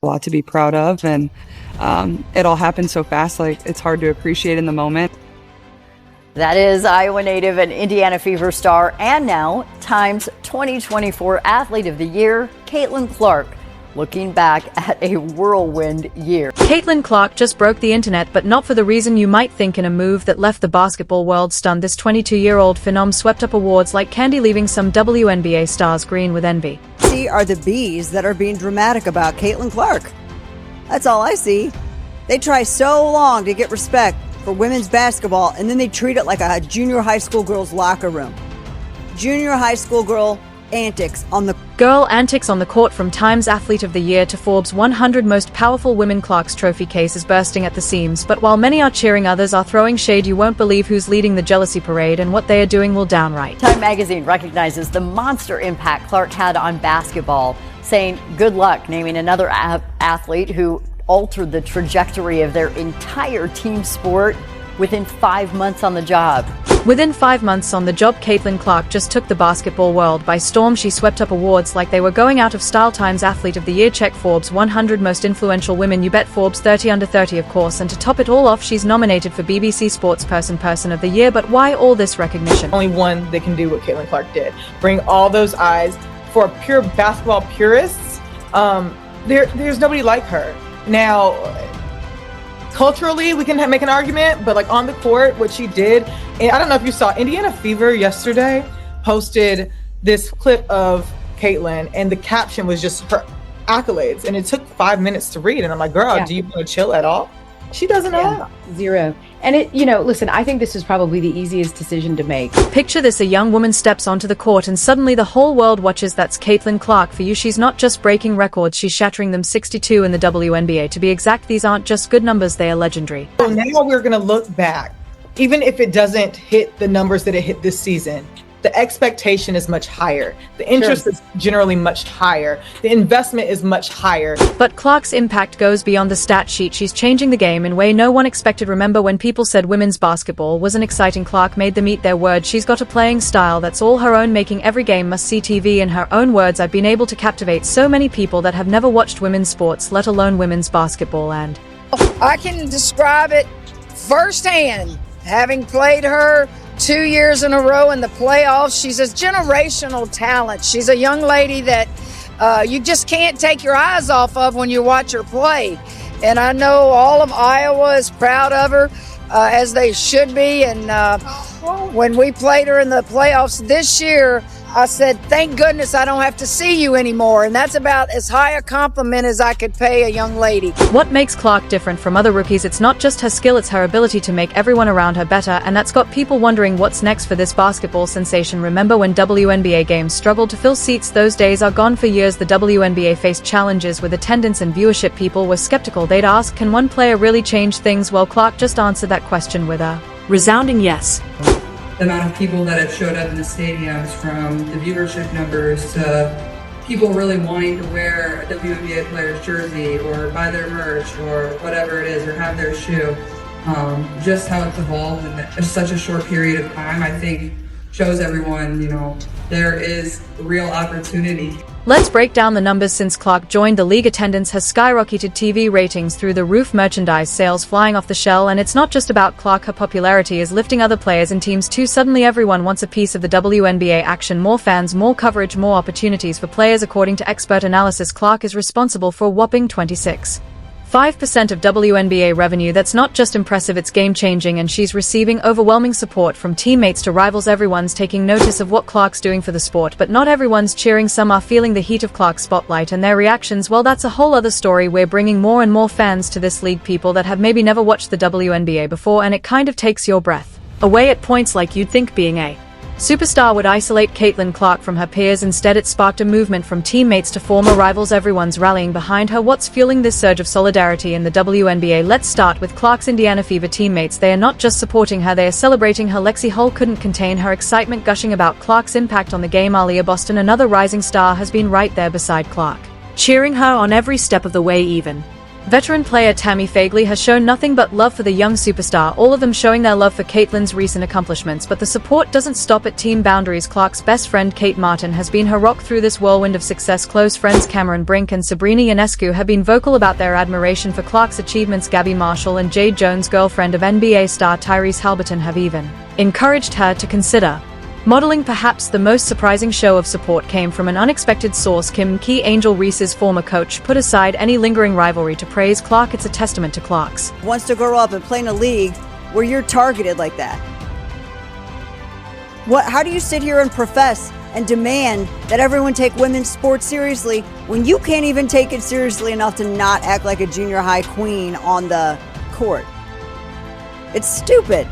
A lot to be proud of, and it all happened so fast, like it's hard to appreciate in the moment. That is Iowa native and Indiana Fever star, and now Time's 2024 Athlete of the Year, Caitlin Clark, looking back at a whirlwind year. Caitlin Clark just broke the internet, but not for the reason you might think, in a move that left the basketball world stunned. This 22-year-old phenom swept up awards like candy, leaving some WNBA stars green with envy. Are the bees that are being dramatic about Caitlin Clark. That's all I see. They try so long to get respect for women's basketball, and then they treat it like a junior high school girl's locker room. Junior high school girl antics on the court. From Time's Athlete of the Year to Forbes 100 Most Powerful Women, Clark's trophy case is bursting at the seams, but while many are cheering, others are throwing shade. You won't believe who's leading the jealousy parade, and what they are doing will downright. Time magazine recognizes the monster impact Clark had on basketball, saying good luck naming another athlete who altered the trajectory of their entire team sport within 5 months on the job. Within 5 months on the job, Caitlin Clark just took the basketball world by storm. She swept up awards like they were going out of style. Time's Athlete of the Year. Check Forbes 100 Most Influential Women. You bet Forbes 30 Under 30, of course. And to top it all off, she's nominated for BBC Sports Person of the Year. But why all this recognition? Only one that can do what Caitlin Clark did. Bring all those eyes. For pure basketball purists, there's nobody like her. Now, culturally, we can make an argument, but like on the court, what she did, and I don't know if you saw, Indiana Fever yesterday posted this clip of Caitlin, and the caption was just her accolades, and it took 5 minutes to read, and I'm like, girl, do you want to chill at all? She doesn't know. Zero. And listen, I think this is probably the easiest decision to make. Picture this: a young woman steps onto the court and suddenly the whole world watches. That's Caitlin Clark for you. She's not just breaking records, she's shattering them. 62 in the WNBA to be exact. These aren't just good numbers, they are legendary. So now we're going to look back, even if it doesn't hit the numbers that it hit this season. The expectation is much higher. The interest is generally much higher. The investment is much higher. But Clark's impact goes beyond the stat sheet. She's changing the game in a way no one expected. Remember when people said women's basketball wasn't exciting? Clark made them eat their words. She's got a playing style that's all her own, making every game must-see TV. In her own words, I've been able to captivate so many people that have never watched women's sports, let alone women's basketball. And I can describe it firsthand, having played her 2 years in a row in the playoffs. She's a generational talent. She's a young lady that you just can't take your eyes off of when you watch her play. And I know all of Iowa is proud of her, as they should be. And when we played her in the playoffs this year, I said, thank goodness I don't have to see you anymore. And that's about as high a compliment as I could pay a young lady. What makes Clark different from other rookies? It's not just her skill, it's her ability to make everyone around her better, and that's got people wondering what's next for this basketball sensation. Remember when WNBA games struggled to fill seats? Those days are gone. For years the WNBA faced challenges with attendance and viewership. People were skeptical. They'd ask, can one player really change things? Well, Clark just answered that question with a resounding yes. The amount of people that have showed up in the stadiums, from the viewership numbers to people really wanting to wear a WNBA player's jersey or buy their merch or whatever it is, or have their shoe, just how it's evolved in such a short period of time, I think shows everyone, there is real opportunity. Let's break down the numbers. Since Clark joined the league, attendance has skyrocketed, TV ratings through the roof, merchandise sales flying off the shelf, and it's not just about Clark. Her popularity is lifting other players and teams too. Suddenly everyone wants a piece of the WNBA action. More fans, more coverage, more opportunities for players. According to expert analysis, Clark is responsible for a whopping 26.5% of WNBA revenue. That's not just impressive, it's game-changing, and she's receiving overwhelming support from teammates to rivals. Everyone's taking notice of what Clark's doing for the sport, but not everyone's cheering. Some are feeling the heat of Clark's spotlight, and their reactions, well, that's a whole other story. We're bringing more and more fans to this league, people that have maybe never watched the WNBA before, and it kind of takes your breath away at points. Like you'd think being a superstar would isolate Caitlin Clark from her peers. Instead, it sparked a movement from teammates to former rivals. Everyone's rallying behind her. What's fueling this surge of solidarity in the WNBA? Let's start with Clark's Indiana Fever teammates. They are not just supporting her, they are celebrating her. Lexi Hull couldn't contain her excitement, gushing about Clark's impact on the game. Aaliyah Boston, another rising star, has been right there beside Clark, cheering her on every step of the way. Even Veteran player Tammy Fagley has shown nothing but love for the young superstar, all of them showing their love for Caitlyn's recent accomplishments, but the support doesn't stop at team boundaries. Clark's best friend Kate Martin has been her rock through this whirlwind of success. Close friends Cameron Brink and Sabrina Ionescu have been vocal about their admiration for Clark's achievements. Gabby Marshall and Jade Jones, girlfriend of NBA star Tyrese Halliburton, have even encouraged her to consider modeling. Perhaps the most surprising show of support came from an unexpected source. Kim Key, Angel Reese's former coach, put aside any lingering rivalry to praise Clark. It's a testament to Clark's Wants to grow up and play in a league where you're targeted like that. How do you sit here and profess and demand that everyone take women's sports seriously when you can't even take it seriously enough to not act like a junior high queen on the court? It's stupid.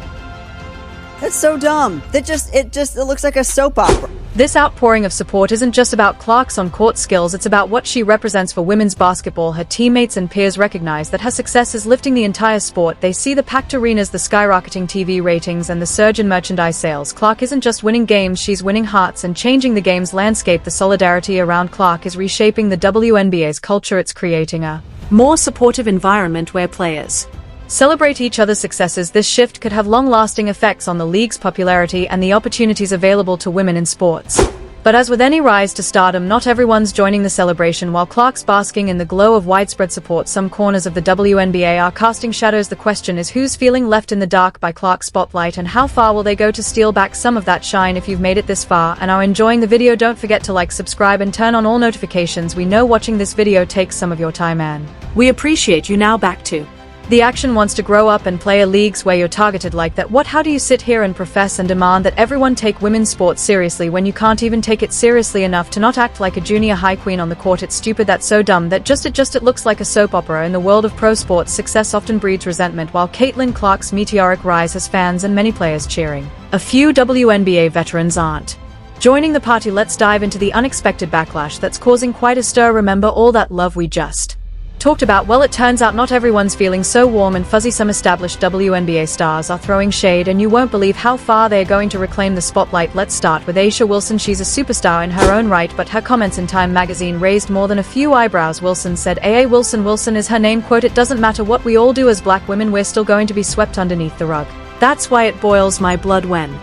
That's so dumb. It looks like a soap opera. This outpouring of support isn't just about Clark's on-court skills, it's about what she represents for women's basketball. Her teammates and peers recognize that her success is lifting the entire sport. They see the packed arenas, the skyrocketing TV ratings, and the surge in merchandise sales. Clark isn't just winning games, she's winning hearts and changing the game's landscape. The solidarity around Clark is reshaping the WNBA's culture. It's creating a more supportive environment where players celebrate each other's successes. This shift could have long-lasting effects on the league's popularity and the opportunities available to women in sports. But as with any rise to stardom, not everyone's joining the celebration. While Clark's basking in the glow of widespread support, some corners of the WNBA are casting shadows. The question is, who's feeling left in the dark by Clark's spotlight, and how far will they go to steal back some of that shine? If you've made it this far and are enjoying the video, don't forget to like, subscribe, and turn on all notifications. We know watching this video takes some of your time, and we appreciate you. Now back to the action. Wants to grow up and play a leagues where you're targeted like that? How do you sit here and profess and demand that everyone take women's sports seriously when you can't even take it seriously enough to not act like a junior high queen on the court? It's stupid. That's so dumb that it looks like a soap opera. In the world of pro sports, success often breeds resentment. While Caitlin Clark's meteoric rise has fans and many players cheering, a few WNBA veterans aren't joining the party. Let's dive into the unexpected backlash that's causing quite a stir. Remember all that love we just talked about? Well, it turns out not everyone's feeling so warm and fuzzy. Some established WNBA stars are throwing shade, and you won't believe how far they are going to reclaim the spotlight. Let's start with A'ja Wilson. She's a superstar in her own right, but her comments in Time magazine raised more than a few eyebrows. Wilson said, "A.A. Wilson is her name. Quote, it doesn't matter what we all do as black women, we're still going to be swept underneath the rug. That's why it boils my blood when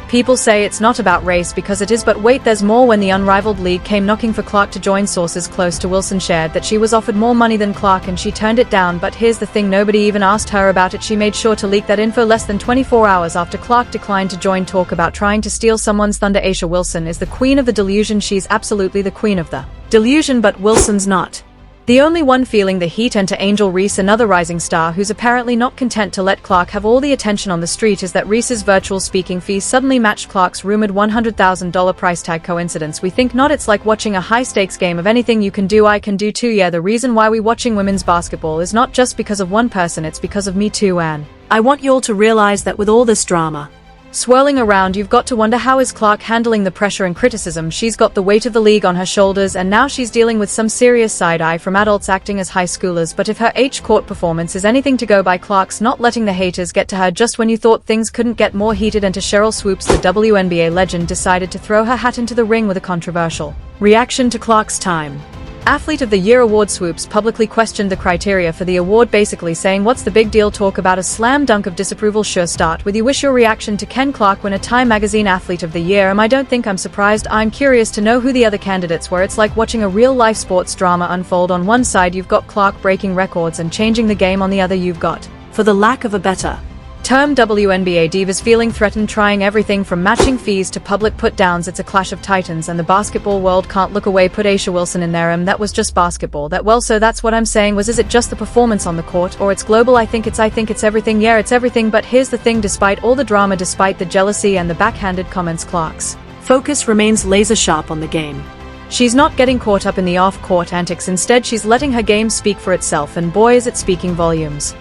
people say it's not about race, because it is. But wait, there's more. When the unrivaled league came knocking for Clark to join, sources close to Wilson shared that she was offered more money than Clark and she turned it down. But here's the thing, nobody even asked her about it. She made sure to leak that info less than 24 hours after Clark declined to join. Talk about trying to steal someone's thunder. A'ja Wilson is the queen of the delusion. She's absolutely the queen of the delusion, but Wilson's not the only one feeling the heat. Enter Angel Reese, another rising star who's apparently not content to let Clark have all the attention on the street. Is that Reese's virtual speaking fee suddenly matched Clark's rumored $100,000 price tag? Coincidence? We think not. It's like watching a high-stakes game of anything you can do, I can do too. Yeah, the reason why we watching women's basketball is not just because of one person, it's because of me too. And I want y'all to realize that with all this drama swirling around, you've got to wonder, how is Clark handling the pressure and criticism? She's got the weight of the league on her shoulders, and now she's dealing with some serious side-eye from adults acting as high schoolers. But if her H-court performance is anything to go by, Clark's not letting the haters get to her. Just when you thought things couldn't get more heated, enter Cheryl Swoops. The WNBA legend decided to throw her hat into the ring with a controversial reaction to Clark's Time Athlete of the Year award. Swoops publicly questioned the criteria for the award, basically saying, "What's the big deal? Talk about a slam dunk of disapproval. Sure, start with you. Wish your reaction to Ken Clark win a Time Magazine Athlete of the Year." I don't think I'm surprised. I'm curious to know who the other candidates were. It's like watching a real-life sports drama unfold. On one side, you've got Clark breaking records and changing the game. On the other, you've got, for the lack of a better term, WNBA divas feeling threatened, trying everything from matching fees to public put-downs. It's a clash of titans, and the basketball world can't look away. Put A'ja Wilson in there. That was just basketball. So that's what I'm saying. Is it just the performance on the court, or it's global? I think it's everything. Yeah, it's everything. But here's the thing, despite all the drama, despite the jealousy and the backhanded comments, Clark's focus remains laser-sharp on the game. She's not getting caught up in the off-court antics. Instead, she's letting her game speak for itself, and boy, is it speaking volumes.